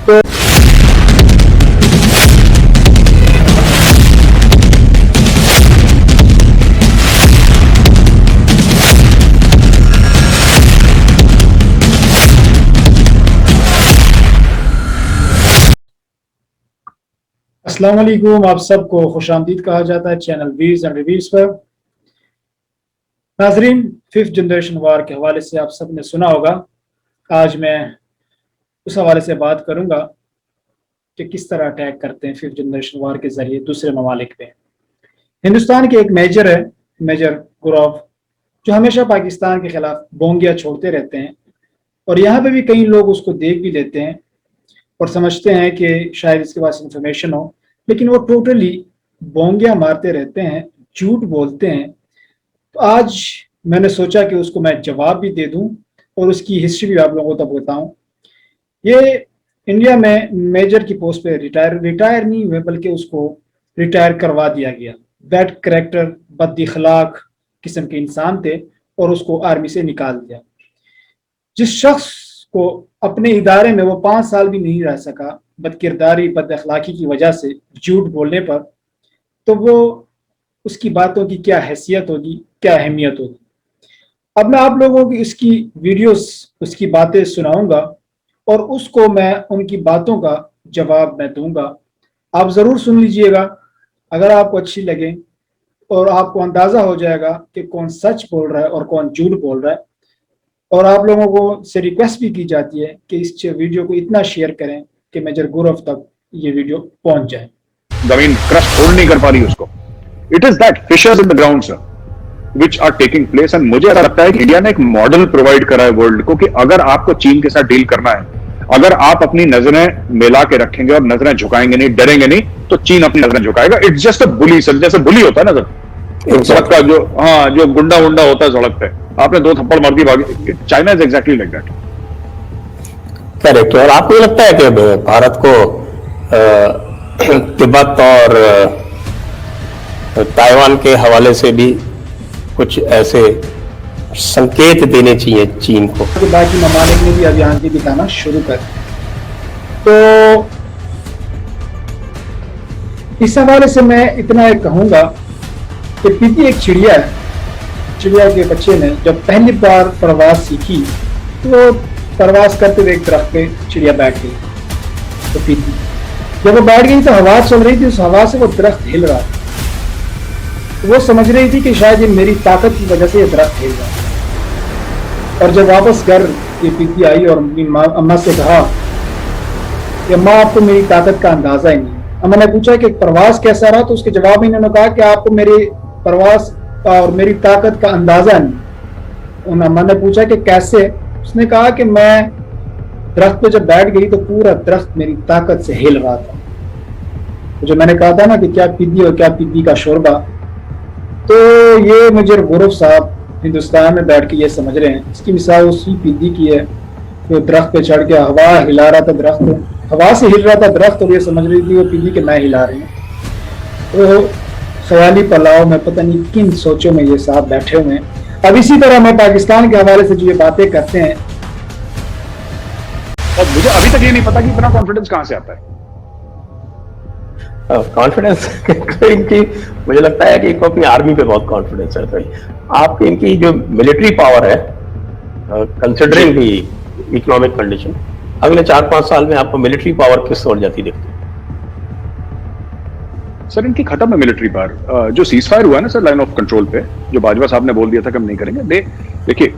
تو السلام علیکم، آپ سب کو خوش آمدید کہا جاتا ہے چینل ویوز اینڈ ریویوز پر۔ ناظرین، 5th جنریشن وار کے حوالے سے آپ سب نے سنا ہوگا۔ آج میں اس حوالے سے بات کروں گا کہ کس طرح اٹیک کرتے ہیں 5th جنریشن وار کے ذریعے دوسرے ممالک پہ۔ ہندوستان کے ایک میجر ہے، میجر گروہ، جو ہمیشہ پاکستان کے خلاف بونگیاں چھوڑتے رہتے ہیں، اور یہاں پہ بھی کئی لوگ اس کو دیکھ بھی لیتے ہیں اور سمجھتے ہیں کہ شاید اس کے پاس انفارمیشن ہو، لیکن وہ ٹوٹلی بونگیاں مارتے رہتے ہیں، جھوٹ بولتے ہیں۔ تو آج میں نے سوچا کہ اس کو میں جواب بھی دے دوں اور اس کی ہسٹری بھی آپ لوگوں تک بتاؤں۔ یہ انڈیا میں میجر کی پوسٹ پہ ریٹائر نہیں ہوئے، بلکہ اس کو ریٹائر کروا دیا گیا۔ بیڈ کریکٹر، بد اخلاق قسم کے انسان تھے اور اس کو آرمی سے نکال دیا۔ جس شخص کو اپنے ادارے میں وہ 5 سال بھی نہیں رہ سکا بد کرداری، بد اخلاقی کی وجہ سے، جھوٹ بولنے پر، تو وہ اس کی باتوں کی کیا حیثیت ہوگی، کیا اہمیت ہوگی۔ اب میں آپ لوگوں کی اس کی ویڈیوز، اس کی باتیں سناؤں گا اور اس کو میں ان کی باتوں کا جواب میں دوں گا۔ آپ ضرور سن لیجئے گا، اگر آپ کو اچھی لگے اور آپ کو اندازہ ہو جائے گا کہ کون سچ بول رہا ہے اور کون جھوٹ بول رہا ہے۔ اور آپ لوگوں کو سے ریکویسٹ بھی کی جاتی ہے کہ اس ویڈیو کو اتنا شیئر کریں کہ میجر گروہ تک یہ ویڈیو پہنچ جائے۔ زمین کرسٹ ہولڈ نہیں کر پا رہی اس کو۔ It is that fissures in the ground sir which are taking place, and مجھے ایسا لگتا ہے کہ انڈیا نے ایک ماڈل پرووائڈ کرا ہے ورلڈ کو کہ اگر آپ کو چین کے ساتھ ڈیل کرنا ہے، اگر آپ اپنی نظریں ملا کے رکھیں گے اور نظریں جھکائیں گے نہیں، ڈریں گے نہیں، تو چین اپنی نظریں جھکائے گا۔ اٹس جسٹ اے بلی سر، جیسے بلی ہوتا ہے نا سر سڑک کا، جو گنڈا ہوتا ہے سڑک پہ، آپ نے 2 تھپڑ مار دی بھاگی۔ China is exactly like that. Correct. اور آپ کو یہ لگتا ہے کہ بھارت کو تبت اور تائیوان کے حوالے سے بھی کچھ ایسے سنکیت دینے چاہیے چین کو؟ باقی ممالک نے بھی اب یہاں کی دکھانا شروع کر دیا۔ تو اس حوالے سے میں اتنا کہوں گا کہ پیتی ایک چڑیا ہے، چڑیا کے بچے نے جب پہلی بار پرواز سیکھی تو وہ پرواز کرتے ہوئے ایک درخت پہ چڑیا بیٹھ گئی۔ تو پیتی جب وہ بیٹھ گئی تو ہوا چل رہی تھی، اس ہوا سے وہ درخت ہل رہا تھا۔ وہ سمجھ رہی تھی کہ شاید یہ میری طاقت کی وجہ سے یہ درخت ہل رہا ہے۔ اور جب واپس گھر یہ پیتی آئی اور اپنی اماں سے کہا کہ اماں، آپ کو میری طاقت کا اندازہ ہی نہیں۔ اماں نے پوچھا کہ پرواز کیسا رہا، تو اس کے جواب میں انہوں نے کہا کہ آپ کو میری پرواز اور میری طاقت کا اندازہ نہیں۔ اماں نے پوچھا کہ کیسے؟ اس نے کہا کہ میں درخت پہ جب بیٹھ گئی تو پورا درخت میری طاقت سے ہل رہا تھا۔ جو میں نے کہا تھا نا کہ کیا پیدی اور کیا پیدی کا شوربہ، تو یہ میجر گروہ صاحب ہندوستان میں بیٹھ کے یہ سمجھ رہے ہیں۔ اس کی مثال اسی پیدی کی ہے، وہ درخت پہ چڑھ کے ہوا ہلا رہا تھا، درخت ہوا سے ہل رہا تھا درخت، اور یہ سمجھ رہی تھی وہ پیدی کہ میں ہلا رہی ہوں۔ تو خیالی پلاؤ میں پتہ نہیں کن سوچوں میں یہ صاحب بیٹھے ہوئے ہیں۔ اب اسی طرح میں پاکستان کے حوالے سے جو یہ باتیں کرتے ہیں، اور مجھے ابھی تک یہ نہیں پتا کہ اتنا کانفیڈنس کہاں سے آتا ہے۔ کانفیڈنس ان کی، مجھے لگتا ہے کہ ان کو اپنی آرمی پہ بہت کانفیڈنس ہے۔ آپ کی ان کی جو ملٹری پاور ہے، کنسیڈرنگ دی اکنامک کنڈیشن، اگلے 4-5 سال میں آپ کو ملٹری پاور کس طور جاتی دیکھتی ہے؟ سر ان کی ختم ہے ملٹری پاور۔ جو سیز فائر ہوا ہے نا سر لائن آف کنٹرول پہ، جو باجوہ صاحب نے بول دیا تھا کہ ہم نہیں کریں گے، دیکھیے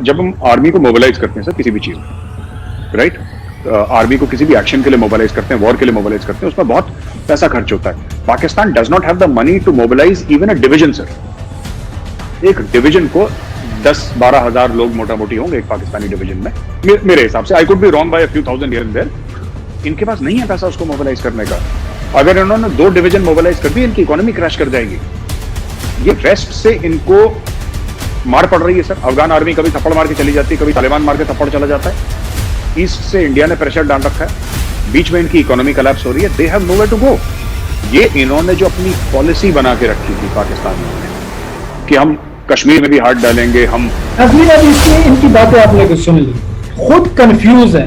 جب ہم آرمی کو موبلائز کرتے ہیں سر کسی بھی چیز میں، رائٹ، آرمی کو کسی بھی ایکشن کے لیے موبلائز کرتے ہیں، وار کے لیے موبلائز کرتے ہیں، اس میں بہت پیسہ خرچ ہوتا ہے۔ Pakistan does not have the money to mobilise even a division sir. ایک ڈویژن کو 10-12 ہزار لوگ موٹا موٹی ہوں گے ایک پاکستانی ڈویژن میں، میرے حساب سے۔ I could be wrong by a few thousand here and there. ان کے پاس نہیں ہے پیسہ اس کو موبلائز کرنے کا۔ اگر انہوں نے 2 ڈویژن موبلائز کر دی، ان کی اکانومی کریش کر جائے گی۔ یہ ویسٹ سے ان کو مار پڑ رہی ہے سر۔ افغان آرمی کبھی تھپڑ مار کے چلی جاتی ہے، کبھی طالبان مار کے تھپڑ چلا جاتا ہے۔ ایسٹ سے انڈیا نے پریشر ڈال رکھا ہے، بیچ میں ان کی اکانومی کلیپس ہو رہی ہے۔ They have nowhere to go. یہ انہوں نے جو اپنی پالیسی بنا کے رکھی تھی پاکستان میں کہ ہم کشمیر میں بھی ہاتھ ڈالیں گے، ہم ان کی باتیں آپ نے سن لی، خود کنفیوز ہیں،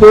2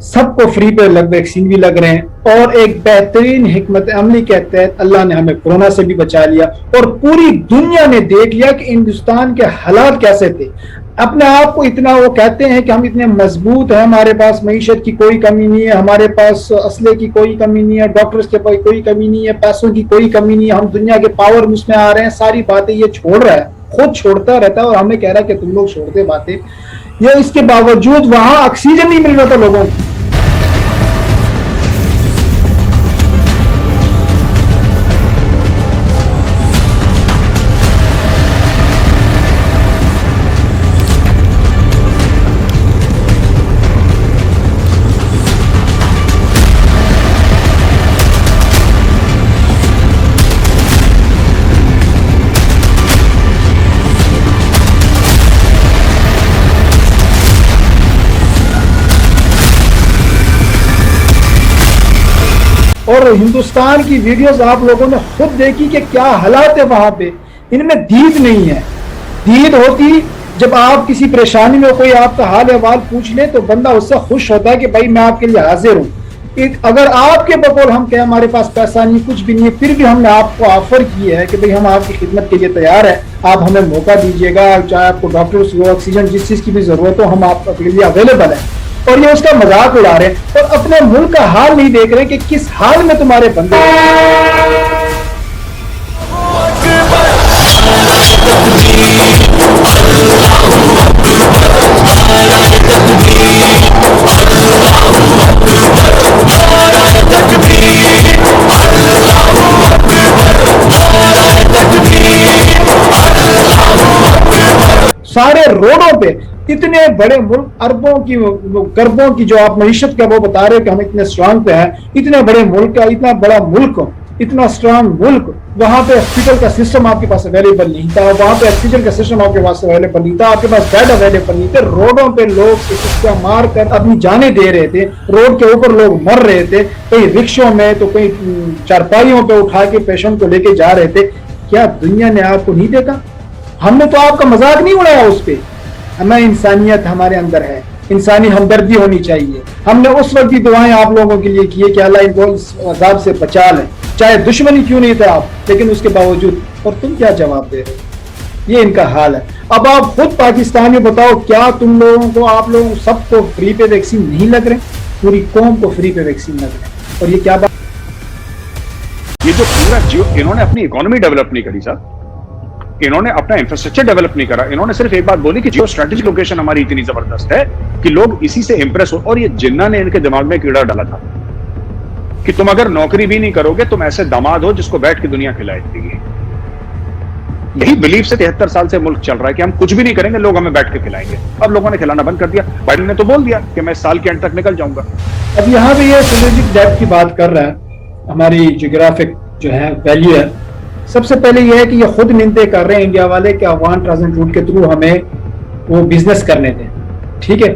سب کو فری پہ ویکسین بھی لگ رہے ہیں، اور ایک بہترین حکمت عملی کے تحت اللہ نے ہمیں کورونا سے بھی بچا لیا، اور پوری دنیا نے دیکھ لیا کہ ہندوستان کے حالات کیسے تھے۔ اپنے آپ کو اتنا وہ کہتے ہیں کہ ہم اتنے مضبوط ہیں، ہمارے پاس معیشت کی کوئی کمی نہیں ہے، ہمارے پاس اسلحے کی کوئی کمی نہیں ہے، ڈاکٹرز کے پاس کوئی کمی نہیں ہے، پیسوں کی کوئی کمی نہیں ہے، ہم دنیا کے پاور اس میں آ رہے ہیں، ساری باتیں یہ چھوڑ رہا ہے، خود چھوڑتا رہتا ہے اور ہمیں کہہ رہا ہے کہ تم لوگ چھوڑتے باتیں۔ یہ اس کے باوجود وہاں آکسیجن نہیں مل رہا تھا لوگوں کو۔ اور ہندوستان کی ویڈیوز آپ لوگوں نے خود دیکھی کہ کیا حالات ہے وہاں پہ، ان میں دید نہیں ہے۔ دید ہوتی جب آپ کسی پریشانی میں کوئی آپ کا حال احوال پوچھ لے تو بندہ اس سے خوش ہوتا ہے کہ بھائی میں آپ کے لیے حاضر ہوں۔ اگر آپ کے بقول ہم کہ ہمارے پاس پیسہ نہیں، کچھ بھی نہیں ہے، پھر بھی ہم نے آپ کو آفر کی ہے کہ بھئی ہم آپ کی خدمت کے لیے تیار ہیں، آپ ہمیں موقع دیجیے گا، چاہے آپ کو ڈاکٹرز ہو، آکسیجن، جس چیز کی بھی ضرورت ہو، ہم آپ کے لیے اویلیبل ہیں۔ اور یہ اس کا مذاق اڑا رہے ہیں اور اپنے ملک کا حال نہیں دیکھ رہے کہ کس حال میں تمہارے بندے ہیں۔ سارے روڈوں پہ اتنے بڑے ملک، اربوں کی گربوں کی جو آپ معیشت کا وہ بتا رہے ہو کہ ہم اتنے اسٹرانگ پہ ہیں، اتنے بڑے ملک کا، اتنا بڑا ملک، اتنا اسٹرانگ ملک، وہاں پہ ہاسپٹل کا سسٹم آپ کے پاس اویلیبل نہیں تھا، وہاں پہ آکسیجن کا سسٹم آپ کے پاس اویلیبل نہیں تھا، آپ کے پاس بیڈ اویلیبل نہیں تھے، روڈوں پہ لوگ سسٹم مار کر اپنی جانیں دے رہے تھے، روڈ کے اوپر لوگ مر رہے تھے، کئی رکشوں میں تو کئی چارپائیوں پہ اٹھا کے پیشنٹ کو لے کے جا رہے تھے۔ کیا دنیا نے آپ کو نہیں دیکھا؟ ہم نے تو آپ کا مذاق نہیں اڑایا اس پہ۔ ہمیں انسانیت ہمارے اندر ہے، انسانی ہمدردی ہونی چاہیے۔ ہم نے اس وقت بھی دعائیں آپ لوگوں کے لیے کی کہ اللہ ان کو اس عذاب سے بچا لے، چاہے دشمنی کیوں نہیں تھے آپ، لیکن اس کے باوجود۔ اور تم کیا جواب دے رہے ہو؟ یہ ان کا حال ہے۔ اب آپ خود پاکستانی بتاؤ، کیا تم لوگوں کو، آپ لوگوں سب کو فری پہ ویکسین نہیں لگ رہے؟ پوری قوم کو فری پہ ویکسین لگ رہے ہیں، اور یہ کیا بات؟ یہ جو پورا انہوں نے اپنی اکانومی ڈیولپ نہیں کری صاحب، انہوں نے اپنا انفراسٹرکچر ڈیولپ نہیں کرا، انہوں نے صرف ایک بات بولی کہ جیو اسٹریٹجک لوکیشن ہماری اتنی زبردست ہے کہ لوگ اسی سے امپریس ہو، اور یہ جنہ نے ان کے دماغ میں کیڑا ڈالا تھا کہ تم اگر نوکری بھی نہیں کرو گے تم ایسے داماد ہو جس کو بیٹھ کے دنیا کھلائے گی۔ یہی بلیف سے 73 سال سے ملک چل رہا ہے کہ ہم کچھ بھی نہیں کریں گے، لوگ ہمیں بیٹھ کے کھلائیں گے۔ اب لوگوں نے کھلانا بند کر دیا، بائیڈن نے تو بول دیا کہ میں سال کے اینڈ تک نکل جاؤں گا۔ اب یہاں پہ یہ اسٹریٹجک ڈیپتھ کی بات کر رہا ہے، ہماری جغرافک جو ہے ویلیو ہے۔ سب سے پہلے یہ ہے کہ یہ خود منتیں کر رہے ہیں انڈیا والے کہ افغان ٹرانزٹ روٹ کے تھرو ہمیں وہ بزنس کرنے دیں، ٹھیک ہے۔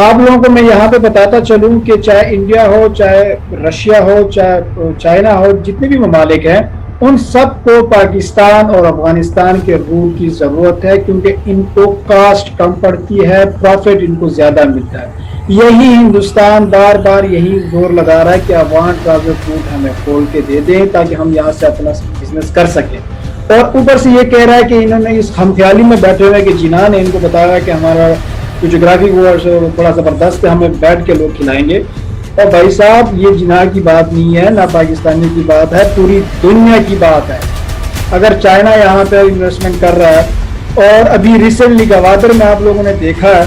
آپ لوگوں کو میں یہاں پہ بتاتا چلوں کہ چاہے انڈیا ہو، چاہے رشیا ہو، چاہے چائنا ہو، جتنے بھی ممالک ہیں، ان سب کو پاکستان اور افغانستان کے روٹ کی ضرورت ہے، کیونکہ ان کو کاسٹ کم پڑتی ہے، پروفٹ ان کو زیادہ ملتا ہے۔ یہی ہندوستان بار بار یہی زور لگا رہا ہے کہ افغان ٹرانزٹ روٹ ہمیں کھول کے دے دیں تاکہ ہم یہاں سے اپنا بزنس کر سکیں۔ اور اوپر سے یہ کہہ رہا ہے کہ انہوں نے اس خمخیالی میں بیٹھے ہوئے کہ جناح نے ان کو بتایا کہ ہمارا جو جغرافی وہ بڑا زبردست ہے، ہمیں بیٹھ کے لوگ کھلائیں گے۔ اور بھائی صاحب، یہ جناح کی بات نہیں ہے، نہ پاکستانی کی بات ہے، پوری دنیا کی بات ہے۔ اگر چائنا یہاں پہ انویسٹمنٹ کر رہا ہے، اور ابھی ریسنٹلی گوادر میں آپ لوگوں نے دیکھا ہے،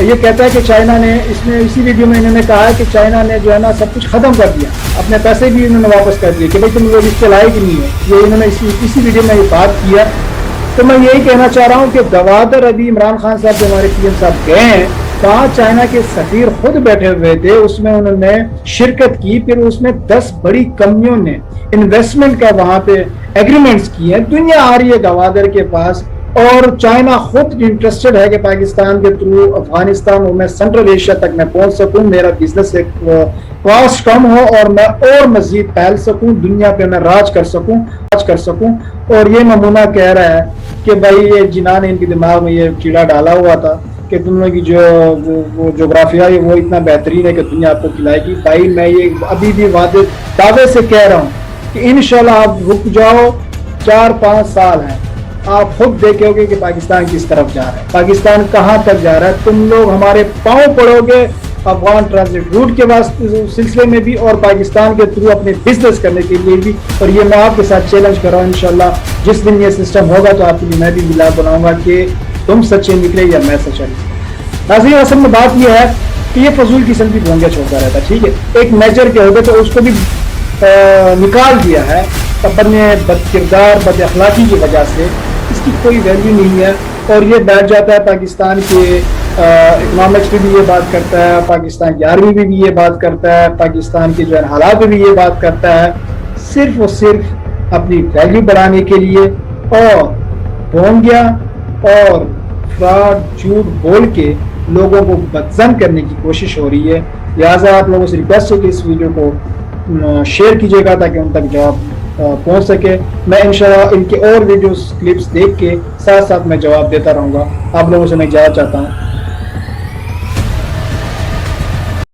یہ کہتا ہے کہ چائنا نے، اسی ویڈیو میں انہوں نے کہا ہے کہ چائنا نے جو ہے نا سب کچھ ختم کر دیا، اپنے پیسے بھی انہوں نے واپس کر دیے کہ بھائی تم لوگ اس کے لائق نہیں ہے۔ یہ انہوں نے اسی ویڈیو میں یہ بات کیا۔ تو میں یہی کہنا چاہ رہا ہوں کہ گوادر ابھی عمران خان صاحب جو ہمارے پی ایم صاحب گئے ہیں، وہاں چائنا کے سفیر خود بیٹھے ہوئے تھے، اس میں انہوں نے شرکت کی، پھر اس میں 10 بڑی کمپنیوں نے انویسٹمنٹ کا وہاں پہ ایگریمنٹس کیے ہیں۔ دنیا آ رہی ہے گوادر کے پاس، اور چائنا خود انٹرسٹڈ ہے کہ پاکستان کے تھرو افغانستان اور میں سینٹرل ایشیا تک میں پہنچ سکوں، میرا بزنس ایک کاسٹ کم ہو اور میں اور مزید پھیل سکوں، دنیا پہ میں راج کر سکوں۔ اور یہ نمونہ کہہ رہا ہے کہ بھائی یہ جناح نے ان کے دماغ میں یہ کیڑا ڈالا ہوا تھا کہ دنیا کی جو وہ جغرافیہ ہے وہ اتنا بہترین ہے کہ دنیا آپ کو کھلائے گی. بھائی میں یہ ابھی بھی دعوے سے کہہ رہا ہوں کہ انشاءاللہ آپ رک جاؤ, 4-5 سال ہیں, آپ خود دیکھو گے کہ پاکستان کس طرف جا رہا ہے, پاکستان کہاں تک جا رہا ہے. تم لوگ ہمارے پاؤں پڑو گے افغان ٹرانزٹ روٹ کے سلسلے میں بھی اور پاکستان کے تھرو اپنے بزنس کرنے کے لیے بھی. اور یہ میں آپ کے ساتھ چیلنج کر رہا ہوں, انشاءاللہ جس دن یہ سسٹم ہوگا تو آپ کے لیے میں بھی ولاگ بناؤں گا کہ تم سچے نکلے یا میں سچا نکلے. ناظرین اصل میں بات یہ ہے کہ یہ فضول قسم کی بھونگیاں چھوڑتا رہتا ہے, ٹھیک ہے. ایک میجر کے ہوگے تو اس کو بھی نکال دیا ہے اپنے بد کردار بد اخلاقی کی وجہ سے, اس کی کوئی ویلیو نہیں ہے. اور یہ بیٹھ جاتا ہے پاکستان کے اکنامکس پہ بھی یہ بات کرتا ہے, پاکستان کی آرمی پہ بھی یہ بات کرتا ہے, پاکستان کے جو ہے حالات پہ بھی یہ بات کرتا ہے, صرف اور صرف اپنی ویلیو بڑھانے کے لیے. اور بھونگیاں اور فراڈ جھوٹ بول کے لوگوں کو بدظن کرنے کی کوشش ہو رہی ہے. لہٰذا آپ لوگوں سے ریکویسٹ ہے کہ اس ویڈیو کو شیئر کیجیے گا تاکہ ان تک جواب پہنچ سکے. میں انشاءاللہ ان کے اور ویڈیوز کلپس دیکھ کے ساتھ ساتھ میں جواب دیتا رہوں گا. آپ لوگوں سے میں اجازت چاہتا ہوں.